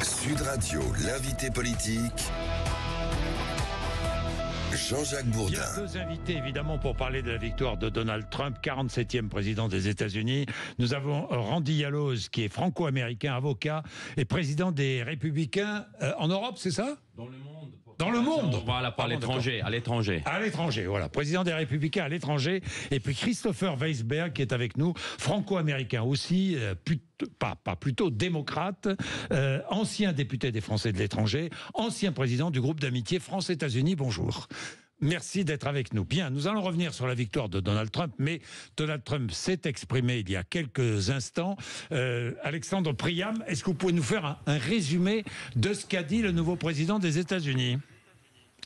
Sud Radio, l'invité politique, Jean-Jacques Bourdin. Il y a deux invités, évidemment, pour parler de la victoire de Donald Trump, 47e président des États-Unis. Nous avons Randy Yaloz, qui est franco-américain, avocat et président des Républicains en Europe, c'est ça ? Dans le monde. Dans le monde. Voilà, à l'étranger. À l'étranger, voilà. Président des Républicains à l'étranger. Et puis Christopher Weisberg, qui est avec nous, franco-américain aussi, plutôt démocrate, ancien député des Français de l'étranger, ancien président du groupe d'amitié France-États-Unis. Bonjour. Merci d'être avec nous. Bien, nous allons revenir sur la victoire de Donald Trump, mais Donald Trump s'est exprimé il y a quelques instants. Alexandre Priam, est-ce que vous pouvez nous faire un résumé de ce qu'a dit le nouveau président des États-Unis ?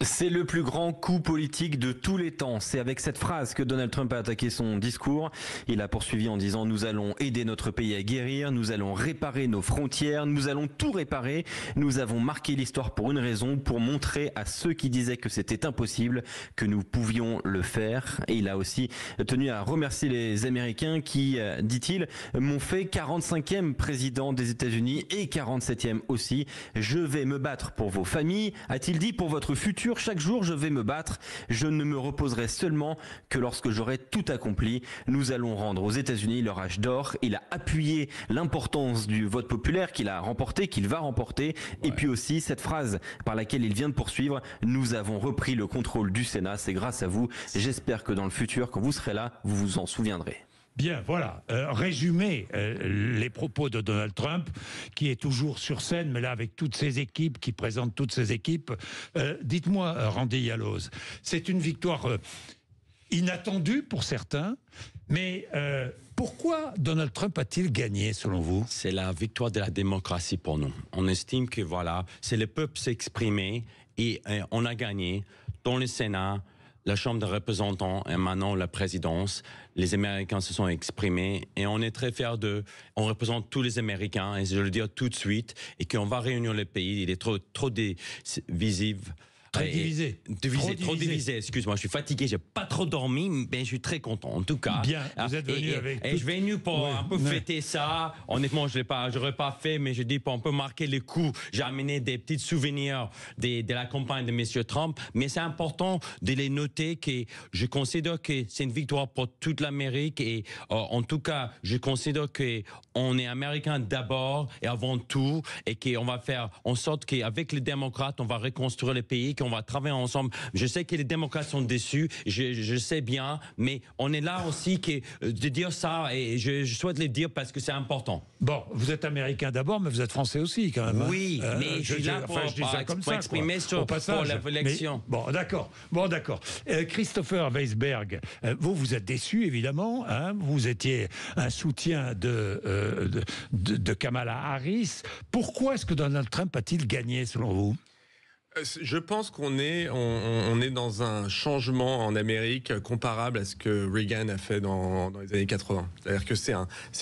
C'est le plus grand coup politique de tous les temps. C'est avec cette phrase que Donald Trump a attaqué son discours. Il a poursuivi en disant « Nous allons aider notre pays à guérir, nous allons réparer nos frontières, nous allons tout réparer. Nous avons marqué l'histoire pour une raison, pour montrer à ceux qui disaient que c'était impossible que nous pouvions le faire. » Et il a aussi tenu à remercier les Américains qui, dit-il, m'ont fait 45e président des États-Unis et 47e aussi. Je vais me battre pour vos familles, a-t-il dit, pour votre futur. Chaque jour, je vais me battre. Je ne me reposerai seulement que lorsque j'aurai tout accompli. Nous allons rendre aux États-Unis leur âge d'or. Il a appuyé l'importance du vote populaire qu'il a remporté, qu'il va remporter. Et puis aussi cette phrase par laquelle il vient de poursuivre. Nous avons repris le contrôle du Sénat. C'est grâce à vous. J'espère que dans le futur, quand vous serez là, vous vous en souviendrez. Bien, voilà. Résumer les propos de Donald Trump, qui est toujours sur scène, mais là avec toutes ses équipes, qui présente toutes ses équipes. Dites-moi, Randy Yaloz, c'est une victoire inattendue pour certains, mais pourquoi Donald Trump a-t-il gagné, selon vous ? C'est la victoire de la démocratie pour nous. On estime que voilà, c'est le peuple s'exprimer et on a gagné dans le Sénat. La Chambre des représentants et maintenant la présidence, les Américains se sont exprimés et on est très fiers d'eux. On représente tous les Américains et je le dis tout de suite et qu'on va réunir le pays. Il est trop divisible. Très divisé. Trop divisé, excuse-moi, je suis fatigué, j'ai pas trop dormi, mais je suis très content, en tout cas. Bien, vous êtes venu avec... Et je vais venu pour un peu fêter ça. Honnêtement, j'aurais pas fait, mais je dis pour un peu marquer le coup. J'ai amené des petits souvenirs de la campagne de M. Trump, mais c'est important de les noter que je considère que c'est une victoire pour toute l'Amérique et en tout cas, je considère que on est américain d'abord et avant tout et qu'on va faire en sorte qu'avec les démocrates, on va reconstruire le pays, qu'on va travailler ensemble. Je sais que les démocrates sont déçus, je sais bien, mais on est là aussi de dire ça et je souhaite le dire parce que c'est important. Bon, vous êtes américain d'abord, mais vous êtes français aussi quand même. Oui, mais je suis là pour exprimer pour l'élection. Bon, d'accord. Christopher Weisberg, vous êtes déçu évidemment. Hein, vous étiez un soutien de Kamala Harris. Pourquoi est-ce que Donald Trump a-t-il gagné selon vous ? Je pense qu'on est dans un changement en Amérique comparable à ce que Reagan a fait dans les années 80. C'est-à-dire que c'est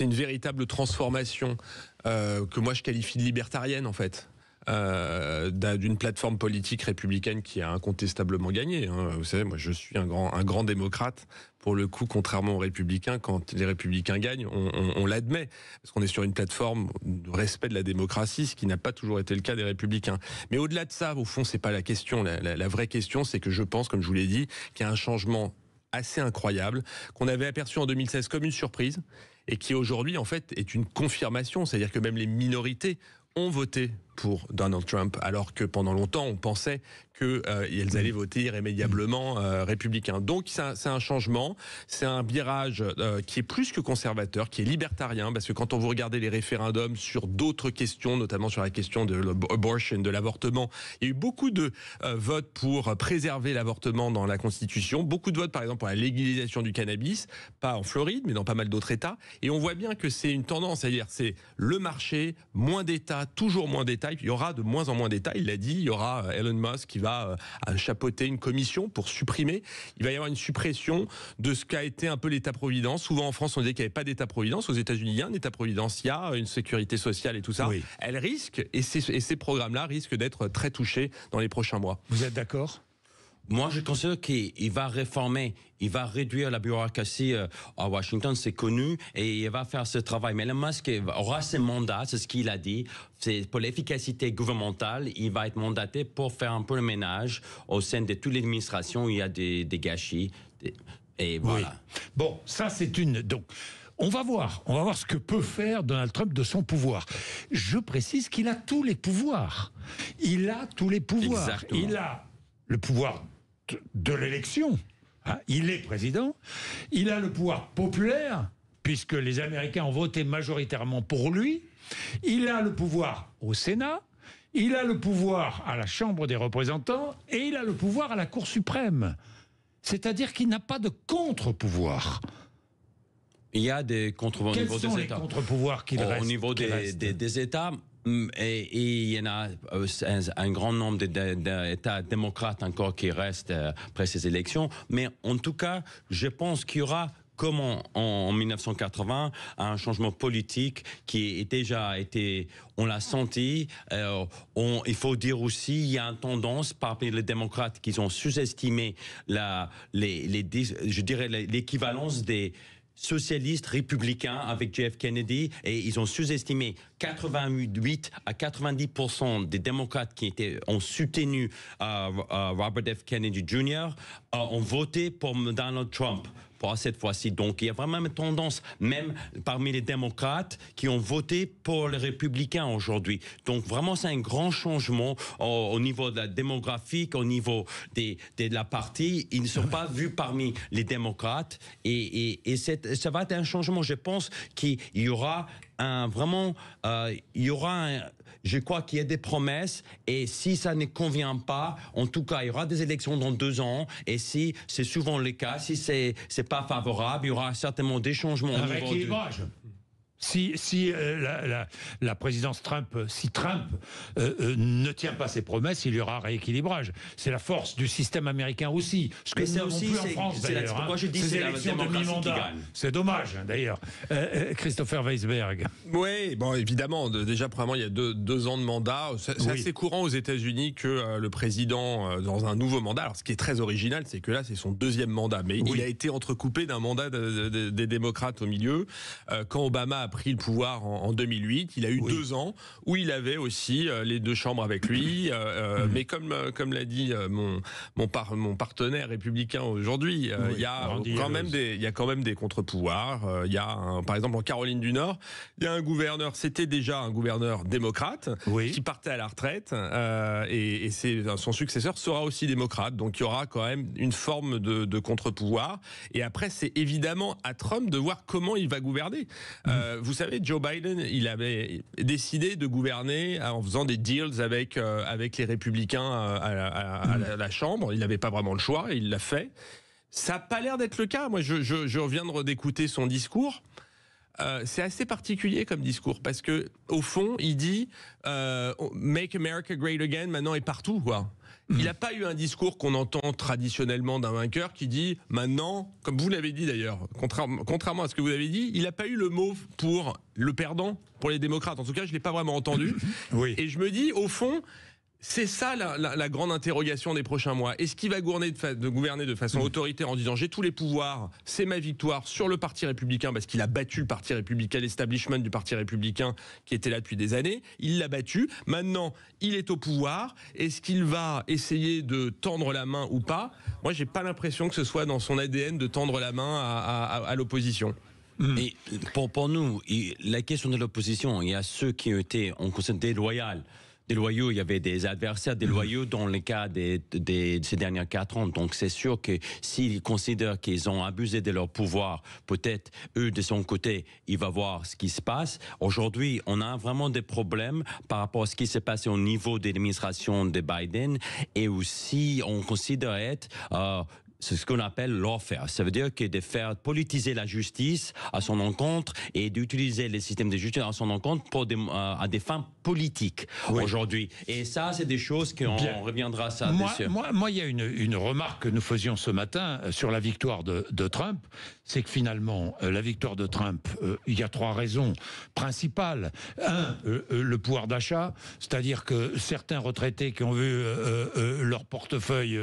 une véritable transformation que moi je qualifie de libertarienne en fait. D'une plateforme politique républicaine qui a incontestablement gagné. Hein. Vous savez, moi je suis un grand démocrate. Pour le coup, contrairement aux républicains, quand les républicains gagnent, on l'admet. Parce qu'on est sur une plateforme de respect de la démocratie, ce qui n'a pas toujours été le cas des républicains. Mais au-delà de ça, au fond, c'est pas la question. La vraie question, c'est que je pense, comme je vous l'ai dit, qu'il y a un changement assez incroyable, qu'on avait aperçu en 2016 comme une surprise, et qui aujourd'hui, en fait, est une confirmation. C'est-à-dire que même les minorités ont voté pour Donald Trump, alors que pendant longtemps, on pensait qu'elles allaient voter irrémédiablement républicain. Donc, c'est un changement, c'est un virage qui est plus que conservateur, qui est libertarien, parce que quand on vous regardez les référendums sur d'autres questions, notamment sur la question de l'abortion, de l'avortement, il y a eu beaucoup de votes pour préserver l'avortement dans la Constitution, beaucoup de votes, par exemple, pour la légalisation du cannabis, pas en Floride, mais dans pas mal d'autres États, et on voit bien que c'est une tendance, c'est-à-dire c'est le marché, moins d'États, toujours moins d'États. Il y aura de moins en moins d'États, il l'a dit, il y aura Elon Musk qui va chapeauter une commission pour supprimer. Il va y avoir une suppression de ce qu'a été un peu l'État-providence. Souvent en France, on disait qu'il n'y avait pas d'État-providence. Aux États-Unis, il y a un État-providence, il y a une sécurité sociale et tout ça. Oui. Elle risque, et ces programmes-là risquent d'être très touchés dans les prochains mois. Vous êtes d'accord ? Moi, je considère qu'il va réformer, il va réduire la bureaucratie à Washington, c'est connu, et il va faire ce travail. Mais Elon Musk aura ses mandats, c'est ce qu'il a dit. C'est pour l'efficacité gouvernementale, il va être mandaté pour faire un peu le ménage au sein de toute l'administration. Il y a des gâchis, et voilà. Oui. Bon, ça c'est une... Donc, on va voir ce que peut faire Donald Trump de son pouvoir. Je précise qu'il a tous les pouvoirs. Il a tous les pouvoirs. Exactement. Il a le pouvoir de l'élection. Hein, il est président. Il a le pouvoir populaire, puisque les Américains ont voté majoritairement pour lui. Il a le pouvoir au Sénat. Il a le pouvoir à la Chambre des représentants. Et il a le pouvoir à la Cour suprême. C'est-à-dire qu'il n'a pas de contre-pouvoir. Il y a des contre-pouvoirs au niveau des États. Quels sont les contre-pouvoirs qu'il reste? Au niveau des États, et il y en a un grand nombre d'États démocrates encore qui restent après ces élections. Mais en tout cas, je pense qu'il y aura, comme en 1980, un changement politique qui est déjà été, on l'a senti. Il faut dire aussi, il y a une tendance parmi les démocrates qui ont sous-estimé je dirais l'équivalence des socialistes républicains avec JF Kennedy, et ils ont sous-estimé 88 à 90% des démocrates qui ont soutenu Robert F. Kennedy Jr. Ont voté pour Donald Trump pour cette fois-ci. Donc il y a vraiment une tendance, même parmi les démocrates, qui ont voté pour les républicains aujourd'hui. Donc vraiment c'est un grand changement au niveau de la démographique, au niveau de la partie. Ils ne sont pas vus parmi les démocrates, et ça va être un changement. Je pense qu'il y aura je crois qu'il y a des promesses, et si ça ne convient pas, en tout cas, il y aura des élections dans 2 ans, et si c'est souvent le cas, si c'est pas favorable, il y aura certainement des changements au niveau du... Si la présidence Trump, si Trump ne tient pas ses promesses, il y aura rééquilibrage. C'est la force du système américain aussi. Ce que nous n'avons plus en France d'ailleurs. Moi je dis c'est la démocratie qui gagne. C'est dommage d'ailleurs. Christopher Weisberg. Oui, bon évidemment. Déjà premièrement il y a deux ans de mandat. C'est assez courant aux États-Unis que le président dans un nouveau mandat. Alors ce qui est très original, c'est que là c'est son 2e mandat, mais il a été entrecoupé d'un mandat des démocrates au milieu. Quand Obama a pris le pouvoir en 2008, il a eu 2 ans où il avait aussi les 2 chambres avec lui, mais comme l'a dit mon partenaire républicain aujourd'hui, il y a quand même des contre-pouvoirs. Il y a par exemple en Caroline du Nord, il y a un gouverneur, c'était déjà un gouverneur démocrate qui partait à la retraite, et son successeur sera aussi démocrate, donc il y aura quand même une forme de contre-pouvoir. Et après c'est évidemment à Trump de voir comment il va gouverner. Vous savez, Joe Biden, il avait décidé de gouverner en faisant des deals avec les républicains à la Chambre. Il n'avait pas vraiment le choix, et il l'a fait. Ça n'a pas l'air d'être le cas. Moi, je viens d'écouter son discours. C'est assez particulier comme discours, parce que au fond, il dit Make America Great Again maintenant et partout, quoi. Il n'a pas eu un discours qu'on entend traditionnellement d'un vainqueur qui dit maintenant, comme vous l'avez dit d'ailleurs, contrairement à ce que vous avez dit, il n'a pas eu le mot pour le perdant, pour les démocrates. En tout cas, je ne l'ai pas vraiment entendu. Et je me dis, au fond, c'est ça la grande interrogation des prochains mois. Est-ce qu'il va gouverner de façon autoritaire en disant j'ai tous les pouvoirs, c'est ma victoire sur le Parti républicain, parce qu'il a battu le Parti républicain, l'establishment du Parti républicain qui était là depuis des années, il l'a battu, maintenant il est au pouvoir, est-ce qu'il va essayer de tendre la main ou pas? Moi j'ai pas l'impression que ce soit dans son ADN de tendre la main à l'opposition. Et pour nous, la question de l'opposition, il y a ceux qui ont été, on considère déloyaux, il y avait des adversaires déloyaux dans le cas de ces dernières 4 ans. Donc c'est sûr que s'ils considèrent qu'ils ont abusé de leur pouvoir, peut-être eux de son côté, il va voir ce qui se passe. Aujourd'hui, on a vraiment des problèmes par rapport à ce qui s'est passé au niveau de l'administration de Biden, et aussi on considère être c'est ce qu'on appelle lawfare. Ça veut dire que de faire politiser la justice à son encontre et d'utiliser les systèmes de justice à son encontre pour à des fins politiques aujourd'hui. Et ça, c'est des choses qu'on reviendra à ça. Moi, il y a une remarque que nous faisions ce matin sur la victoire de Trump. C'est que finalement, la victoire de Trump, il y a 3 raisons principales. Le pouvoir d'achat, c'est-à-dire que certains retraités qui ont vu leur portefeuille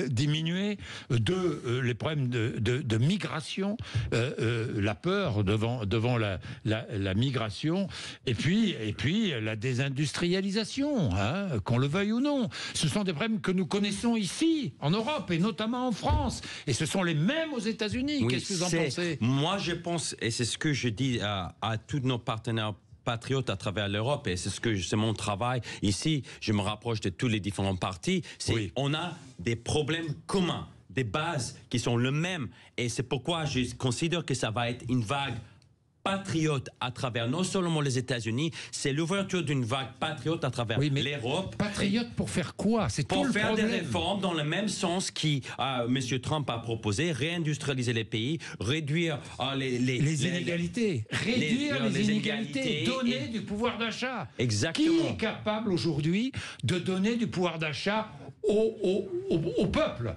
diminuer. 2, les problèmes de migration, la peur devant la migration, et puis la désindustrialisation, qu'on le veuille ou non. Ce sont des problèmes que nous connaissons ici, en Europe, et notamment en France. Et ce sont les mêmes aux États-Unis. Oui, qu'est-ce que vous en pensez? Moi, je pense, et c'est ce que je dis à tous nos partenaires patriotes à travers l'Europe, et c'est mon travail ici, je me rapproche de tous les différents partis, on a des problèmes communs, des bases qui sont les mêmes, et c'est pourquoi je considère que ça va être une vague patriote à travers non seulement les États-Unis, c'est l'ouverture d'une vague patriote à travers l'Europe. Patriote pour faire quoi? C'est tout le problème. Pour faire des réformes dans le même sens M. Trump a proposé, réindustrialiser les pays, réduire les inégalités. Réduire les inégalités, donner du pouvoir d'achat. Exactement. Qui est capable aujourd'hui de donner du pouvoir d'achat au peuple?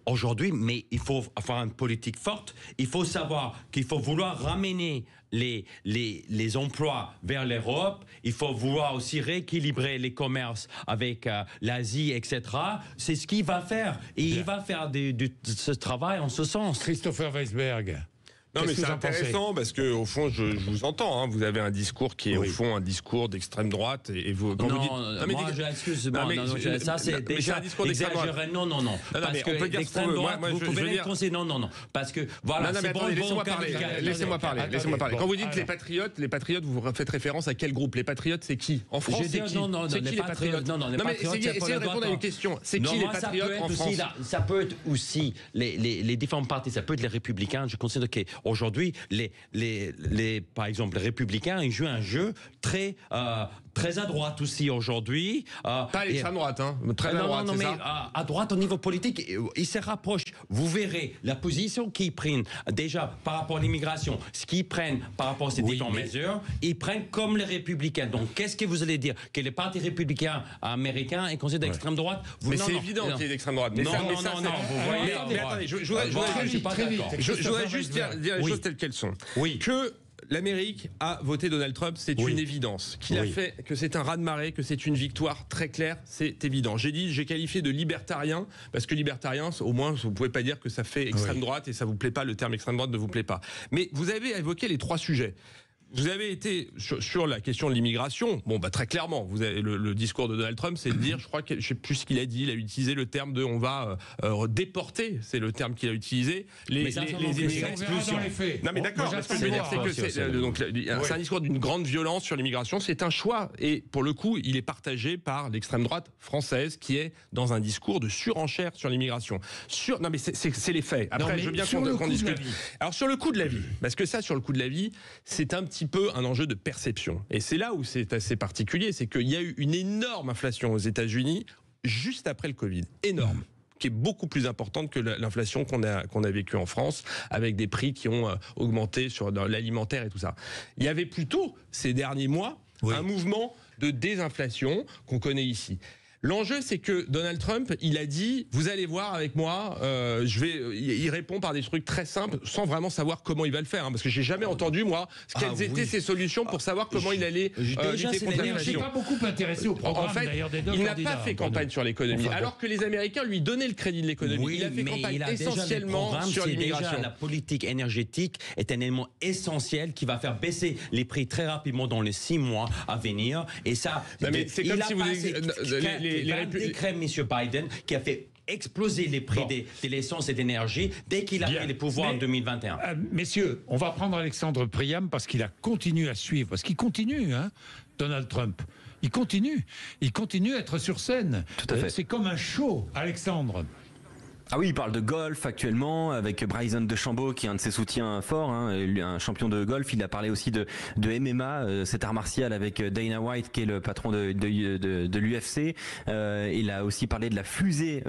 Aujourd'hui, mais il faut avoir une politique forte. Il faut savoir qu'il faut vouloir ramener les emplois vers l'Europe. Il faut vouloir aussi rééquilibrer les commerces avec l'Asie, etc. C'est ce qu'il va faire. Et il va faire ce travail en ce sens. Christopher Weisberg. Non, mais c'est intéressant parce que au fond, je vous entends. Vous avez un discours qui est au fond un discours d'extrême droite et vous. Quand vous dites... excuse-moi. Ça c'est déjà un discours d'extrême droite. Non. Parce que d'extrême droite, vous pouvez l'être conseillé. Non. Parce que voilà. Non, mais attendez, laissez-moi parler. Quand vous dites les patriotes, vous faites référence à quel groupe? Les patriotes, c'est qui en France? C'est qui? C'est qui les patriotes? Non, mais essayez de répondre à une question. C'est qui les patriotes en France? Ça peut être aussi les différents partis. Ça peut être les républicains. Je considère que aujourd'hui, par exemple, les républicains, ils jouent un jeu très à droite aussi aujourd'hui. Pas l'extrême droite, très à droite, mais à droite au niveau politique, ils se rapprochent. Vous verrez la position qu'ils prennent déjà par rapport à l'immigration, ce qu'ils prennent par rapport à ces différentes mesures, ils prennent comme les républicains. Donc, qu'est-ce que vous allez dire? Que les partis républicains américains est considéré d'extrême droite? Mais c'est évident qu'il est d'extrême droite. Non, vous voyez. Mais attendez, je voudrais juste dire les choses telles qu'elles sont. Que l'Amérique a voté Donald Trump, c'est une évidence. Qu'il a fait, que c'est un raz-de-marée, que c'est une victoire très claire, c'est évident. J'ai qualifié de libertarien, parce que libertarien, au moins, vous pouvez pas dire que ça fait extrême droite et ça vous plaît pas, le terme extrême droite ne vous plaît pas. Mais vous avez évoqué les 3 sujets. Vous avez été sur la question de l'immigration. Très clairement, vous avez le discours de Donald Trump, c'est de dire, je sais plus ce qu'il a dit, il a utilisé le terme de on va déporter, c'est le terme qu'il a utilisé les immigrés. Non mais d'accord, ce que je veux dire, c'est que c'est un discours d'une grande violence sur l'immigration, c'est un choix et pour le coup, il est partagé par l'extrême droite française qui est dans un discours de surenchère sur l'immigration. Non mais c'est les faits. Après, je veux bien qu'on discute. Alors sur le coût de la vie, parce que ça, sur le coût de la vie, c'est un petit peu un enjeu de perception. Et c'est là où c'est assez particulier, c'est qu'il y a eu une énorme inflation aux États-Unis juste après le Covid. Énorme. Qui est beaucoup plus importante que l'inflation qu'on a vécue en France, avec des prix qui ont augmenté dans l'alimentaire et tout ça. Il y avait plutôt, ces derniers mois, un mouvement de désinflation qu'on connaît ici. L'enjeu, c'est que Donald Trump, il a dit, vous allez voir avec moi, il répond par des trucs très simples, sans vraiment savoir comment il va le faire, parce que j'ai jamais entendu, moi, quelles étaient ses solutions pour savoir comment il allait lutter contre l'inflation. Je n'ai pas beaucoup intéressé au programme, d'ailleurs, des deux candidats. Il n'a pas fait campagne sur l'économie, alors que les Américains lui donnaient le crédit de l'économie. Il a fait campagne essentiellement sur l'immigration. La politique énergétique est un élément essentiel qui va faire baisser les prix très rapidement dans les 6 mois à venir. Et ça, c'est comme si vous un décret, M. Biden, qui a fait exploser les prix de l'essence et d'énergie dès qu'il a pris les pouvoirs en 2021. Messieurs, on va prendre Alexandre Priam parce qu'il a continué à suivre, parce qu'il continue, Donald Trump. Il continue à être sur scène. Tout à fait. C'est comme un show, Alexandre. Ah oui, il parle de golf actuellement avec Bryson DeChambeau qui est un de ses soutiens forts, un champion de golf. Il a parlé aussi de MMA, cet art martial avec Dana White qui est le patron de l'UFC. Il a aussi parlé de la fusée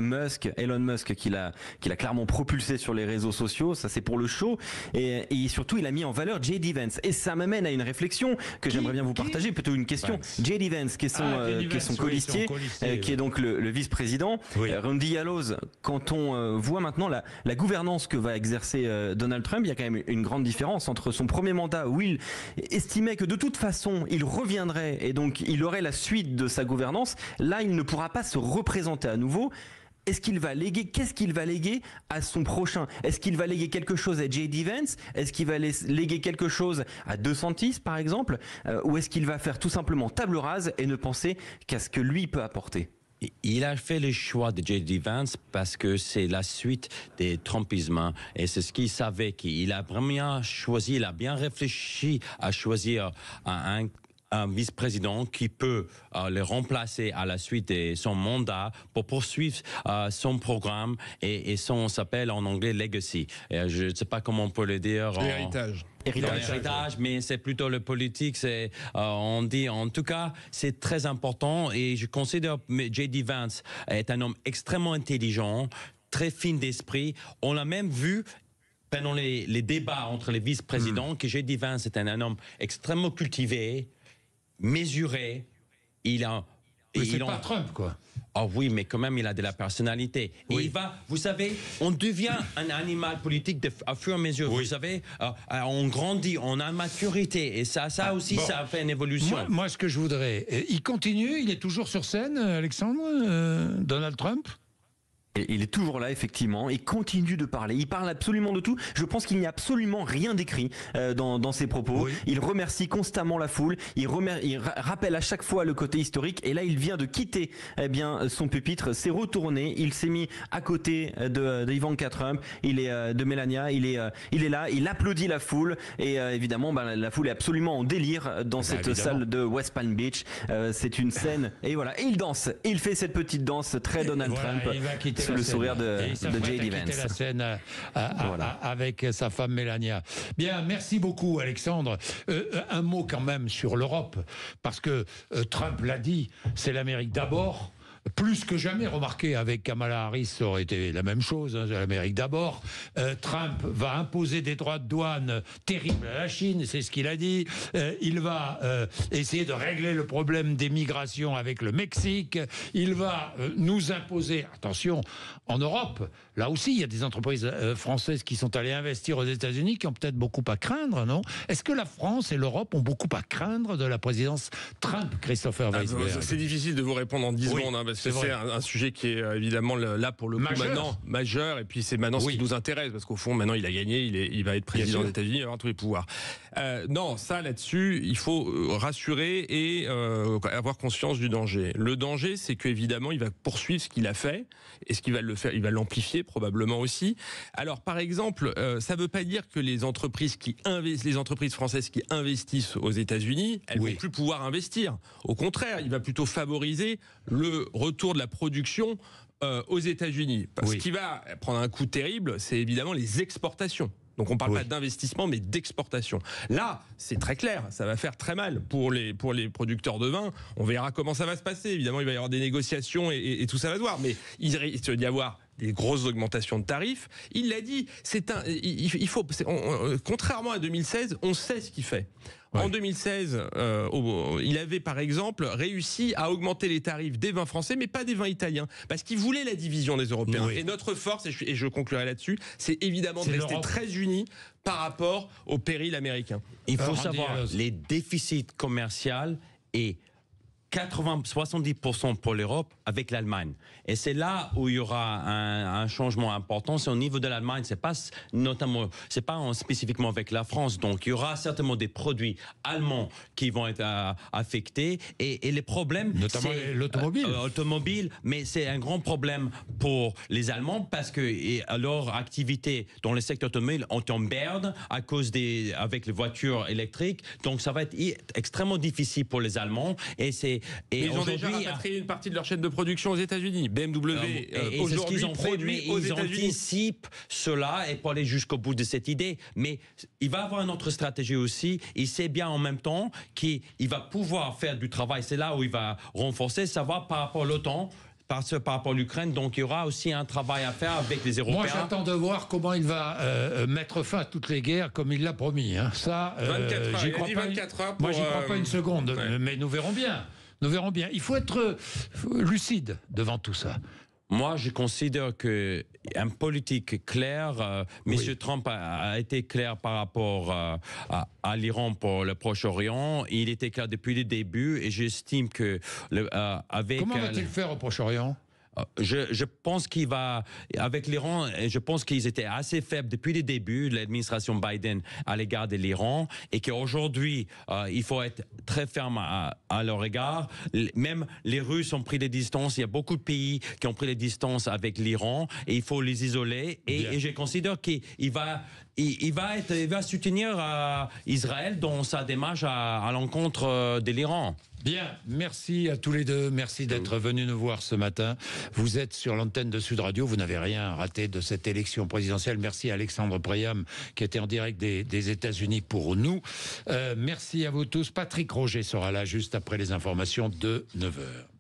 Elon Musk qu'il a clairement propulsé sur les réseaux sociaux. Ça c'est pour le show. Et surtout il a mis en valeur J.D. Vance. Et ça m'amène à une réflexion que j'aimerais bien vous partager, plutôt une question. J.D. Vance qui est son colistier, qui est donc le vice-président. Oui. Randy Yaloz, quand on voit maintenant la gouvernance que va exercer Donald Trump, il y a quand même une grande différence entre son premier mandat où il estimait que de toute façon il reviendrait et donc il aurait la suite de sa gouvernance. Là, il ne pourra pas se représenter à nouveau. Qu'est-ce qu'il va léguer à son prochain? Est-ce qu'il va léguer quelque chose à J.D. Vance? Est-ce qu'il va léguer quelque chose à DeSantis, par exemple? Ou est-ce qu'il va faire tout simplement table rase et ne penser qu'à ce que lui peut apporter? Il a fait le choix de J.D. Vance parce que c'est la suite des Trumpismes et c'est ce qu'il savait. Il a vraiment choisi, il a bien réfléchi à choisir un vice-président qui peut le remplacer à la suite de son mandat pour poursuivre son programme et son s'appelle en anglais legacy. Et je ne sais pas comment on peut le dire. Héritage, mais c'est plutôt le politique. On dit, en tout cas, c'est très important et je considère J.D. Vance est un homme extrêmement intelligent, très fin d'esprit. On l'a même vu pendant les débats entre les vice-présidents que J.D. Vance est un homme extrêmement cultivé, mesuré. C'est pas Trump, quoi. Ah oui, mais quand même, il a de la personnalité. Oui. Et vous savez, on devient un animal politique à fur et à mesure. Oui. Vous savez, on grandit, on a maturité. Et ça aussi, ça fait une évolution. Moi, ce que je voudrais, il continue, il est toujours sur scène, Alexandre, Donald Trump? Il est toujours là, effectivement. Il continue de parler. Il parle absolument de tout. Je pense qu'il n'y a absolument rien d'écrit dans ses propos. Oui. Il remercie constamment la foule. Il rappelle à chaque fois le côté historique. Et là, il vient de quitter son pupitre. S'est retourné. Il s'est mis à côté de Ivanka Trump. Il est de Melania. Il est là. Il applaudit la foule. Et évidemment, la foule est absolument en délire dans cette salle de West Palm Beach. C'est une scène. Et voilà. Et il danse. Il fait cette petite danse très Donald Trump. Il va quitter sous le sourire de J.D. Vance. La scène avec sa femme Melania. Bien, merci beaucoup Alexandre. Un mot quand même sur l'Europe, parce que Trump l'a dit, c'est l'Amérique d'abord. Plus que jamais, remarqué avec Kamala Harris, ça aurait été la même chose, l'Amérique d'abord. Trump va imposer des droits de douane terribles à la Chine, c'est ce qu'il a dit. Il va essayer de régler le problème des migrations avec le Mexique. Il va nous imposer, attention, en Europe, là aussi, il y a des entreprises françaises qui sont allées investir aux États-Unis, qui ont peut-être beaucoup à craindre, non? Est-ce que la France et l'Europe ont beaucoup à craindre de la présidence Trump, Christopher Weisberg? C'est difficile de vous répondre en 10 secondes, parce que c'est un sujet qui est évidemment là pour le coup maintenant majeur, et puis c'est maintenant ce qui nous intéresse, parce qu'au fond maintenant il a gagné, il va être président des États-Unis, il va avoir tous les pouvoirs. Non, ça là-dessus, il faut rassurer et avoir conscience du danger. Le danger, c'est qu'évidemment il va poursuivre ce qu'il a fait, et ce qu'il va le faire, il va l'amplifier probablement aussi. Alors par exemple, ça ne veut pas dire que les entreprises françaises qui investissent aux États-Unis, elles vont plus pouvoir investir. Au contraire, il va plutôt favoriser le retour de la production aux États-Unis. Ce qui va prendre un coup terrible, c'est évidemment les exportations. Donc on ne parle pas d'investissement, mais d'exportation. Là, c'est très clair, ça va faire très mal pour les producteurs de vin. On verra comment ça va se passer. Évidemment, il va y avoir des négociations et tout ça va se voir. Mais il risque d'y avoir des grosses augmentations de tarifs. Il l'a dit, contrairement à 2016, on sait ce qu'il fait. En 2016, il avait par exemple réussi à augmenter les tarifs des vins français, mais pas des vins italiens, parce qu'il voulait la division des Européens. Et notre force, et je conclurai là-dessus, c'est évidemment de rester très unis par rapport au péril américain. Il faut savoir, les déficits commerciaux et 70% pour l'Europe avec l'Allemagne. Et c'est là où il y aura un changement important. C'est au niveau de l'Allemagne, c'est pas spécifiquement avec la France. Donc il y aura certainement des produits allemands qui vont être affectés. Et les problèmes, notamment l'automobile, mais c'est un grand problème pour les Allemands parce que leur activité dans le secteur automobile est en berne à cause avec les voitures électriques. Donc ça va être extrêmement difficile pour les Allemands. Et c'est Mais ils ont déjà aujourd'hui, rapatrié une partie de leur chaîne de production aux États-Unis. BMW et aujourd'hui c'est ce qu'ils ont fait, mais produit aux ils États-Unis. anticipent cela et pour aller jusqu'au bout de cette idée. Mais il va avoir une autre stratégie aussi. Il sait bien en même temps qu'il va pouvoir faire du travail. C'est là où il va renforcer. Ça va par rapport à l'OTAN. Par rapport à l'Ukraine, donc il y aura aussi un travail à faire avec les Européens. Moi, j'attends de voir comment il va mettre fin à toutes les guerres, comme il l'a promis. Hein. Ça, 24 heures, j'y il a crois dit pas. 24 heures Moi, pour, j'y crois pas une seconde, ouais. mais nous verrons bien. Nous verrons bien. Il faut être lucide devant tout ça. Moi, je considère qu'une politique claire, M. Trump a été clair par rapport à l'Iran pour le Proche-Orient. Il était clair depuis le début et j'estime que avec... Comment va-t-il faire au Proche-Orient ? Je pense qu'il va, avec l'Iran, je pense qu'ils étaient assez faibles depuis le début de l'administration Biden à l'égard de l'Iran et qu'aujourd'hui, il faut être très ferme à leur égard. Même les Russes ont pris des distances. Il y a beaucoup de pays qui ont pris des distances avec l'Iran et il faut les isoler. Et je considère qu'il va... Il va soutenir Israël dans sa démarche à l'encontre de l'Iran. Bien, merci à tous les deux. Merci d'être venus nous voir ce matin. Vous êtes sur l'antenne de Sud Radio. Vous n'avez rien raté de cette élection présidentielle. Merci à Alexandre Priam qui était en direct des États-Unis pour nous. Merci à vous tous. Patrick Roger sera là juste après les informations de 9h.